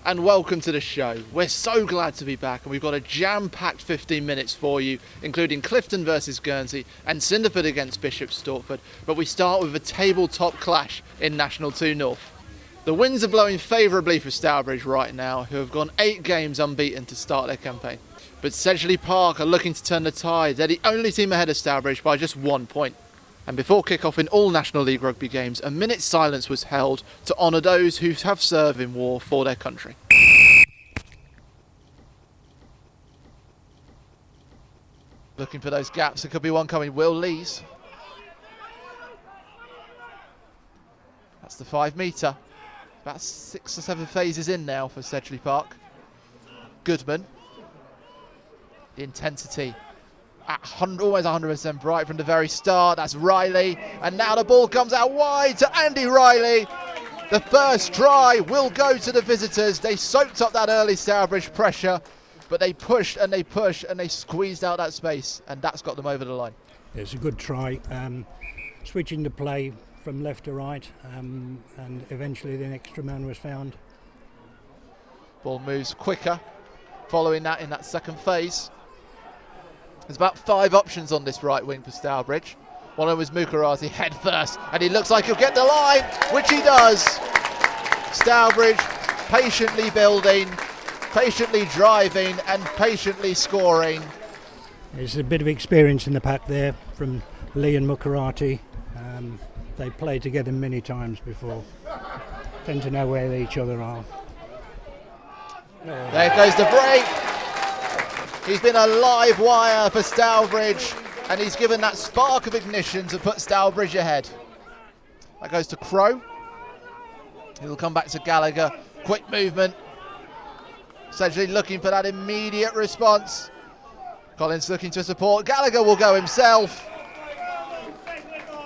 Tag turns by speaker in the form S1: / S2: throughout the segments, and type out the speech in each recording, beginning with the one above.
S1: and welcome to the show. We're so glad to be back, and we've got a jam-packed 15 minutes for you, including Clifton versus Guernsey and Cinderford against Bishop Stourtford. But we start with a tabletop clash in National 2 North. The winds are blowing favourably for Stourbridge right now, who have gone 8 games unbeaten to start their campaign. But Sedgley Park are looking to turn the tide. They're the only team ahead of Stourbridge by just 1 point. And before kick-off in all National League rugby games, a minute's silence was held to honour those who have served in war for their country. Looking for those gaps, there could be one coming. Will Lees. That's the 5 metre. About 6 or 7 phases in now for Sedgley Park. Goodman. The intensity at almost 100% right from the very start. That's Riley, and now the ball comes out wide to Andy Riley. The first try will go to the visitors. They soaked up that early Stourbridge pressure, but they pushed and they pushed and they squeezed out that space, and that's got them over the line.
S2: It's a good try, switching the play from left to right, and eventually the extra man was found.
S1: Ball moves quicker following that in that second phase. There's about 5 options on this right wing for Stourbridge. One of them was Mukarati head first, and he looks like he'll get the line, which he does. Stourbridge patiently building, patiently driving, and patiently scoring.
S2: There's a bit of experience in the pack there from Lee and Mukarati. They played together many times before. Tend to know where each other are.
S1: There goes the break. He's been a live wire for Stourbridge, and he's given that spark of ignition to put Stourbridge ahead. That goes to Crow. He'll come back to Gallagher. Quick movement. Sedgley looking for that immediate response. Collins looking to support. Gallagher will go himself.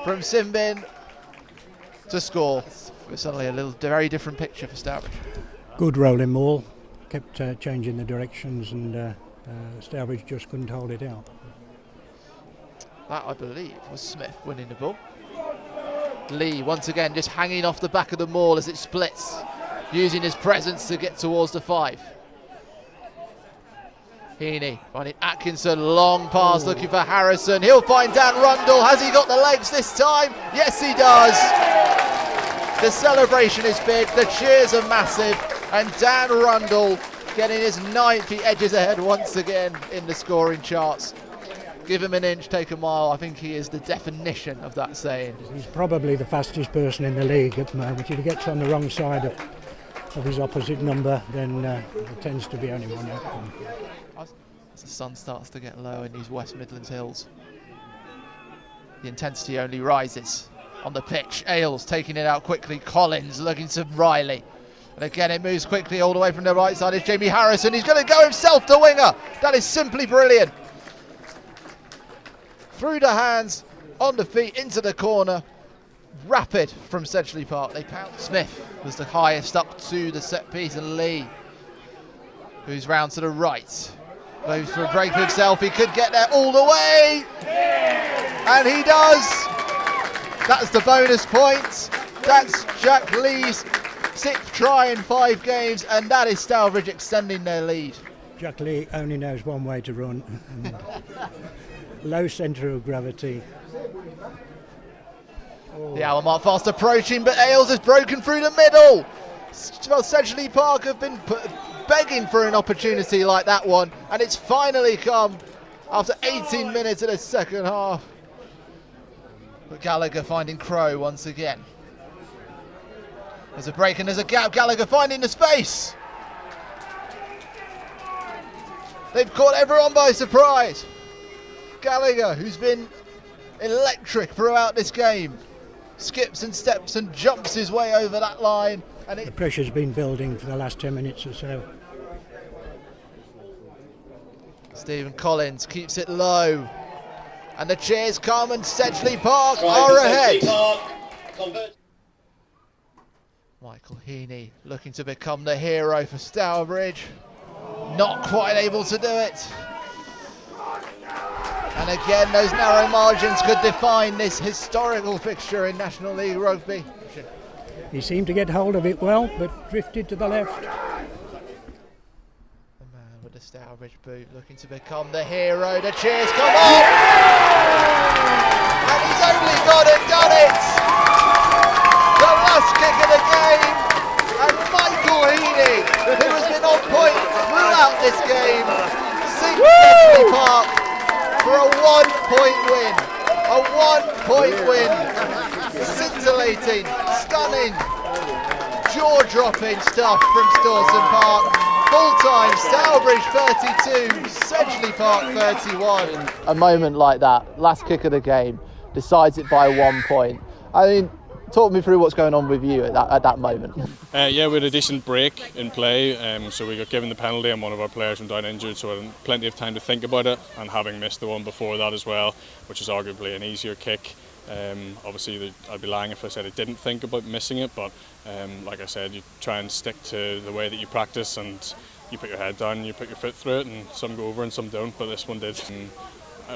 S1: From Simbin to score. It's suddenly a very different picture for Stourbridge.
S2: Good rolling ball. Kept changing the directions, and Stourbridge just couldn't hold it out.
S1: That, I believe, was Smith winning the ball. Lee, once again, just hanging off the back of the maul as it splits, using his presence to get towards the 5. Heaney finding Atkinson, long pass looking for Harrison. He'll find Dan Rundle. Has he got the legs this time? Yes, he does. The celebration is big, the cheers are massive, and Dan Rundle getting his 9th, he edges ahead once again in the scoring charts. Give him an inch, take a mile. I think he is the definition of that saying.
S2: He's probably the fastest person in the league at the moment. If he gets on the wrong side of his opposite number, then it tends to be only one outcome.
S1: As the sun starts to get low in these West Midlands hills, the intensity only rises on the pitch. Ailes taking it out quickly. Collins looking to Riley. And again, it moves quickly all the way from the right side. It's Jamie Harrison. He's going to go himself to winger. That is simply brilliant. Through the hands, on the feet, into the corner. Rapid from Sedgley Park. They pound. Smith was the highest up to the set piece, and Lee, who's round to the right, goes for a break for himself. He could get there all the way. And he does. That's the bonus point. That's Jack Lee's 6th try in 5 games, and that is Stourbridge extending their lead.
S2: Jack Lee only knows one way to run, and low centre of gravity.
S1: The hour mark fast approaching, but Ailes has broken through the middle. Well, Sedgley Park have been begging for an opportunity like that one, and it's finally come after 18 minutes of the second half. But Gallagher finding Crow once again. There's a break and there's a gap. Gallagher finding the space. They've caught everyone by surprise. Gallagher, who's been electric throughout this game, skips and steps and jumps his way over that line. And
S2: the pressure's been building for the last 10 minutes or so.
S1: Stephen Collins keeps it low. And the cheers come, and Sedgley Park are ahead. Michael Heaney looking to become the hero for Stourbridge. Not quite able to do it. And again, those narrow margins could define this historical fixture in National League Rugby.
S2: He seemed to get hold of it well, but drifted to the left.
S1: the Stourbridge boot, looking to become the hero. The cheers come on! And he's only gone and done it! The last kick of the game, and Michael Heaney, who has been on point throughout this game, sinks Sedgley Park for a 1-point win. A 1-point win. Scintillating, stunning, jaw-dropping stuff from Stourton Park. Full-time, Stourbridge 32, Sedgley Park 31. A moment like that, last kick of the game, decides it by 1 point. I mean, talk me through what's going on with you at that moment.
S3: Yeah, we had a decent break in play, so we got given the penalty and one of our players went down injured, so I had plenty of time to think about it, and having missed the one before that as well, which is arguably an easier kick. Obviously I'd be lying if I said I didn't think about missing it, but like I said, you try and stick to the way that you practice, and you put your head down and you put your foot through it, and some go over and some don't, but this one did.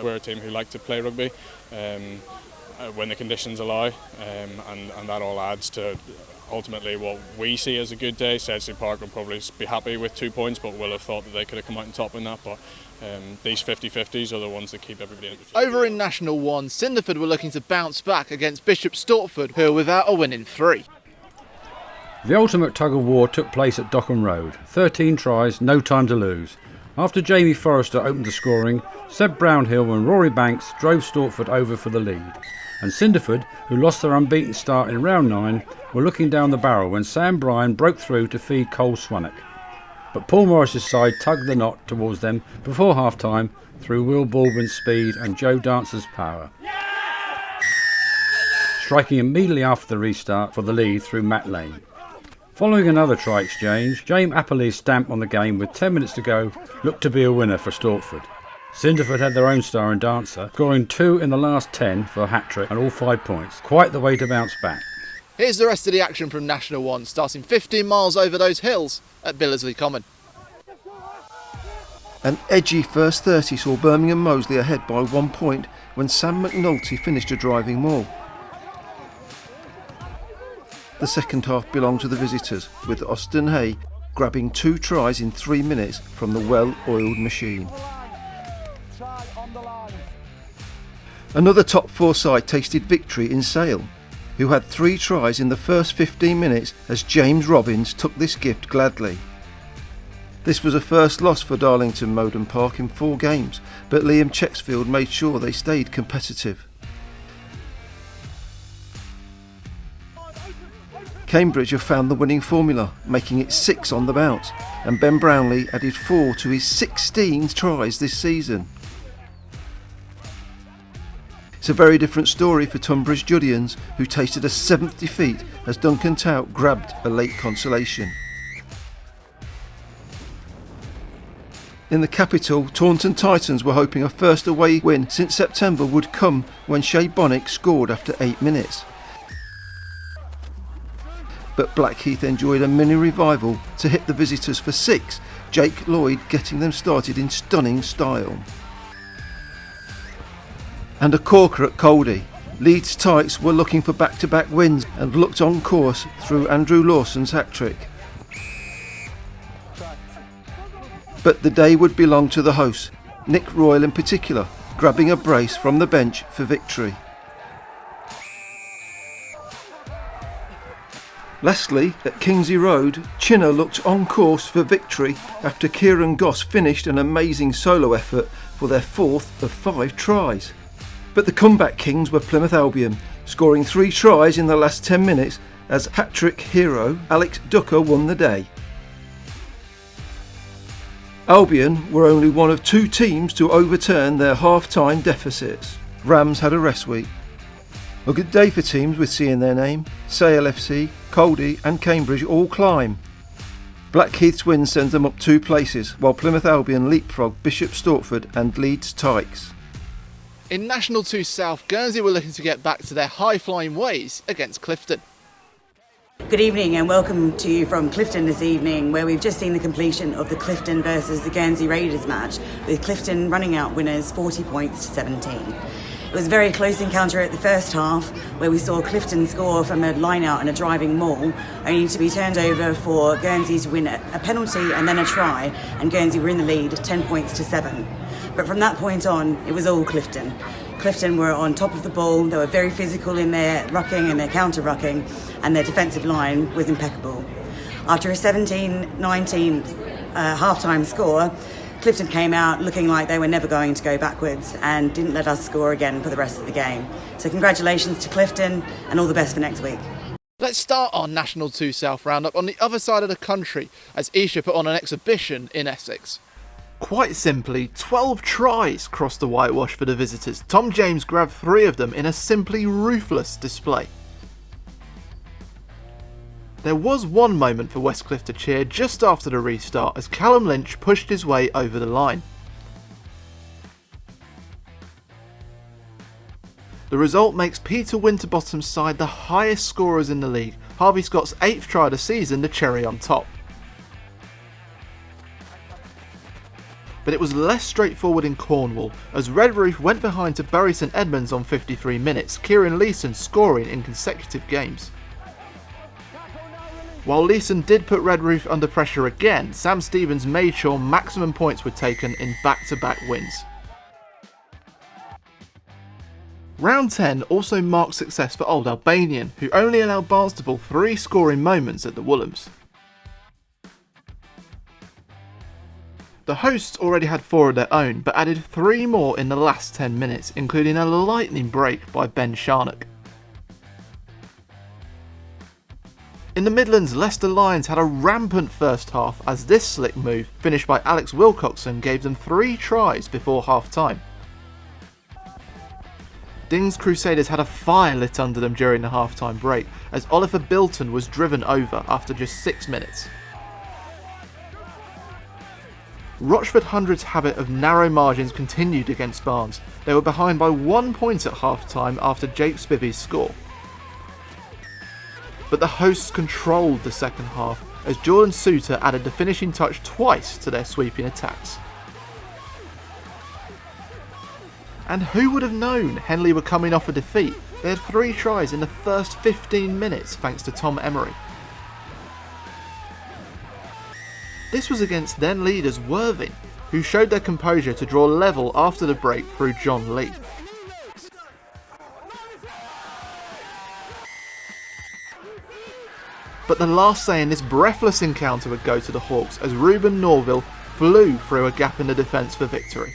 S3: We're a team who like to play rugby when the conditions allow, and that all adds to ultimately what we see as a good day. Sedgley Park will probably be happy with 2 points, but will have thought that they could have come out on top in that, but these 50-50s are the ones that keep everybody interested.
S1: Over in National 1, Cinderford were looking to bounce back against Bishop Stortford, who are without a win in 3.
S4: The ultimate tug of war took place at Dockham Road. 13 tries, no time to lose. After Jamie Forrester opened the scoring, Seb Brownhill and Rory Banks drove Stortford over for the lead. And Cinderford, who lost their unbeaten start in round 9, were looking down the barrel when Sam Bryan broke through to feed Cole Swanwick. But Paul Morris's side tugged the knot towards them before half-time through Will Baldwin's speed and Joe Dancer's power. Striking immediately after the restart for the lead through Matt Lane. Following another try exchange, James Appley's stamp on the game with 10 minutes to go looked to be a winner for Stortford. Cinderford had their own star and dancer, scoring 2 in the last 10 for a hat-trick and all 5 points. Quite the way to bounce back.
S1: Here's the rest of the action from National 1, starting 15 miles over those hills at Billersley Common.
S5: An edgy first 30 saw Birmingham Moseley ahead by 1 point when Sam McNulty finished a driving maul. The second half belonged to the visitors, with Austin Hay grabbing 2 tries in 3 minutes from the well-oiled machine. Another top 4 side tasted victory in Sale, who had 3 tries in the first 15 minutes as James Robbins took this gift gladly. This was a first loss for Darlington Moden Park in 4 games, but Liam Checksfield made sure they stayed competitive. Cambridge have found the winning formula, making it 6 on the bounce, and Ben Brownlee added 4 to his 16 tries this season. It's a very different story for Tunbridge Judians, who tasted a 7th defeat as Duncan Tout grabbed a late consolation. In the capital, Taunton Titans were hoping a first away win since September would come when Shea Bonnick scored after 8 minutes. But Blackheath enjoyed a mini revival to hit the visitors for 6, Jake Lloyd getting them started in stunning style. And a corker at Coldie. Leeds Tykes were looking for back-to-back wins and looked on course through Andrew Lawson's hat-trick. But the day would belong to the hosts, Nick Royal in particular, grabbing a brace from the bench for victory. Lastly, at Kingsey Road, Chinner looked on course for victory after Kieran Goss finished an amazing solo effort for their 4th of 5 tries. But the comeback kings were Plymouth Albion, scoring 3 tries in the last 10 minutes as hat-trick hero Alex Ducker won the day. Albion were only one of 2 teams to overturn their half-time deficits. Rams had a rest week. A good day for teams with C in their name. Sale FC, Coldie and Cambridge all climb. Blackheath's win sends them up 2 places, while Plymouth Albion leapfrog Bishop Stortford and Leeds Tykes.
S1: In National 2 South, Guernsey were looking to get back to their high-flying ways against Clifton.
S6: Good evening and welcome to you from Clifton this evening, where we've just seen the completion of the Clifton versus the Guernsey Raiders match, with Clifton running out winners 40 points to 17. It was a very close encounter at the first half, where we saw Clifton score from a line-out and a driving maul, only to be turned over for Guernsey to win a penalty and then a try, and Guernsey were in the lead 10 points to 7. But from that point on, it was all Clifton. Clifton were on top of the ball, they were very physical in their rucking and their counter-rucking, and their defensive line was impeccable. After a 17-19 half-time score, Clifton came out looking like they were never going to go backwards and didn't let us score again for the rest of the game. So congratulations to Clifton and all the best for next week.
S1: Let's start our National 2 South roundup on the other side of the country as Esher put on an exhibition in Essex. Quite simply, 12 tries crossed the whitewash for the visitors. Tom James grabbed 3 of them in a simply ruthless display. There was one moment for Westcliff to cheer just after the restart as Callum Lynch pushed his way over the line. The result makes Peter Winterbottom's side the highest scorers in the league, Harvey Scott's 8th try of the season the cherry on top. But it was less straightforward in Cornwall as Redruth went behind to Bury St Edmunds on 53 minutes, Kieran Leeson scoring in consecutive games. While Leeson did put Redruth under pressure again, Sam Stevens made sure maximum points were taken in back-to-back wins. Round 10 also marked success for Old Albanian, who only allowed Barnstaple 3 scoring moments at the Woolhams. The hosts already had 4 of their own, but added 3 more in the last 10 minutes, including a lightning break by Ben Sharnock. In the Midlands, Leicester Lions had a rampant first half as this slick move, finished by Alex Wilcoxon, gave them 3 tries before half-time. Ding's Crusaders had a fire lit under them during the half-time break as Oliver Bilton was driven over after just 6 minutes. Rochford Hundred's habit of narrow margins continued against Barnes. They were behind by 1 point at half-time after Jake Spivey's score. But the hosts controlled the second half as Jordan Suter added the finishing touch twice to their sweeping attacks. And who would have known Henley were coming off a defeat? They had 3 tries in the first 15 minutes thanks to Tom Emery. This was against then leaders Worthing, who showed their composure to draw level after the break through John Lee. But the last say in this breathless encounter would go to the Hawks as Ruben Norville flew through a gap in the defence for victory.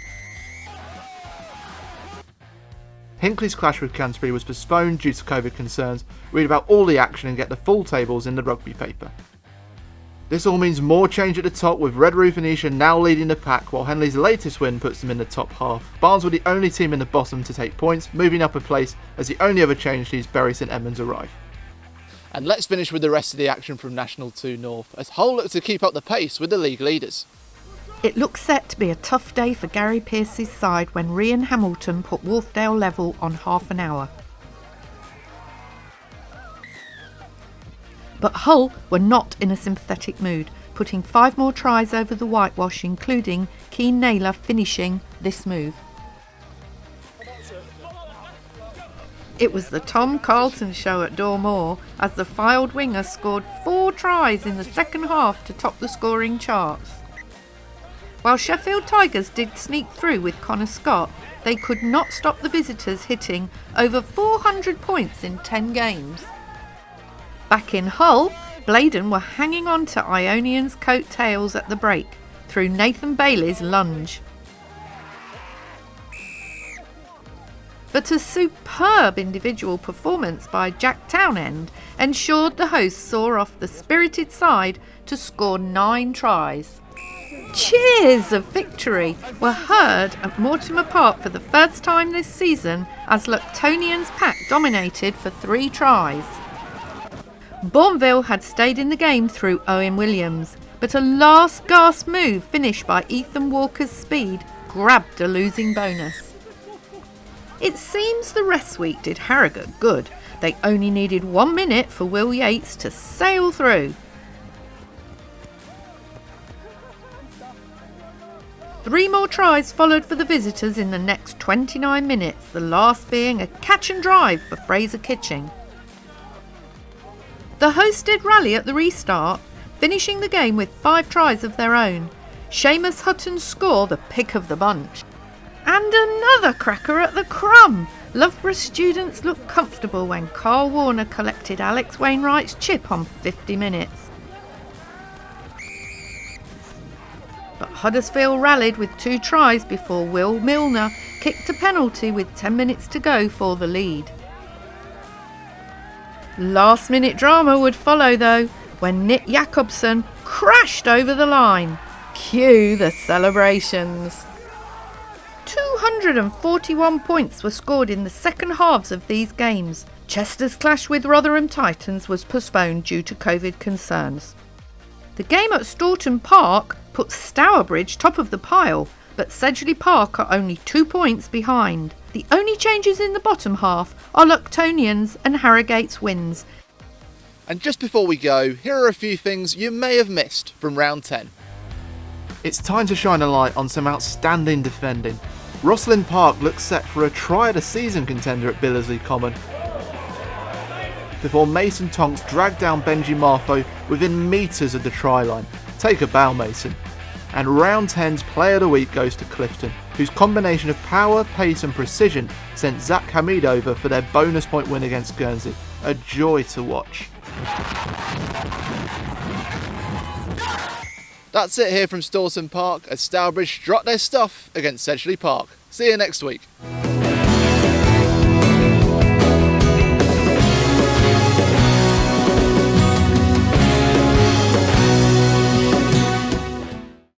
S1: Hinckley's clash with Canterbury was postponed due to COVID concerns. Read about all the action and get the full tables in the rugby paper. This all means more change at the top, with Redruth and Esher now leading the pack, while Henley's latest win puts them in the top half. Barnes were the only team in the bottom to take points, moving up a place as the only other change sees Bury St Edmunds arrive. And let's finish with the rest of the action from National 2 North, as Hull look to keep up the pace with the league leaders.
S7: It looks set to be a tough day for Gary Pearce's side when Rhian Hamilton put Wharfdale level on half an hour. But Hull were not in a sympathetic mood, putting 5 more tries over the whitewash, including Keane Naylor finishing this move. It was the Tom Carlton show at Dormoor as the Fylde winger scored 4 tries in the second half to top the scoring charts. While Sheffield Tigers did sneak through with Connor Scott, they could not stop the visitors hitting over 400 points in 10 games. Back in Hull, Blaydon were hanging on to Ionian's coattails at the break through Nathan Bailey's lunge. But a superb individual performance by Jack Townend ensured the hosts saw off the spirited side to score 9 tries. Cheers of victory were heard at Mortimer Park for the first time this season as Luctonian's pack dominated for 3 tries. Bourneville had stayed in the game through Owen Williams, but a last gasp move finished by Ethan Walker's speed grabbed a losing bonus. It seems the rest week did Harrogate good. They only needed 1 minute for Will Yates to sail through. 3 more tries followed for the visitors in the next 29 minutes, the last being a catch and drive for Fraser Kitching. The hosts did rally at the restart, finishing the game with 5 tries of their own. Seamus Hutton's score the pick of the bunch. And another cracker at the crumb! Loughborough students looked comfortable when Carl Warner collected Alex Wainwright's chip on 50 minutes. But Huddersfield rallied with 2 tries before Will Milner kicked a penalty with 10 minutes to go for the lead. Last minute drama would follow though, when Nick Jakobsen crashed over the line. Cue the celebrations. 241 points were scored in the second halves of these games. Chester's clash with Rotherham Titans was postponed due to COVID concerns. The game at Stourton Park put Stourbridge top of the pile, but Sedgley Park are only 2 points behind. The only changes in the bottom half are Luctonians and Harrogate's wins.
S1: And just before we go, here are a few things you may have missed from round 10. It's time to shine a light on some outstanding defending. Rosslyn Park looks set for a try-of-the-season contender at Billersley Common, before Mason Tonks dragged down Benji Marfo within metres of the try line. Take a bow, Mason. And round 10's player of the week goes to Clifton, whose combination of power, pace and precision sent Zach Hamid over for their bonus point win against Guernsey. A joy to watch. That's it here from Stourton Park as Stourbridge strut their stuff against Sedgley Park. See you next week.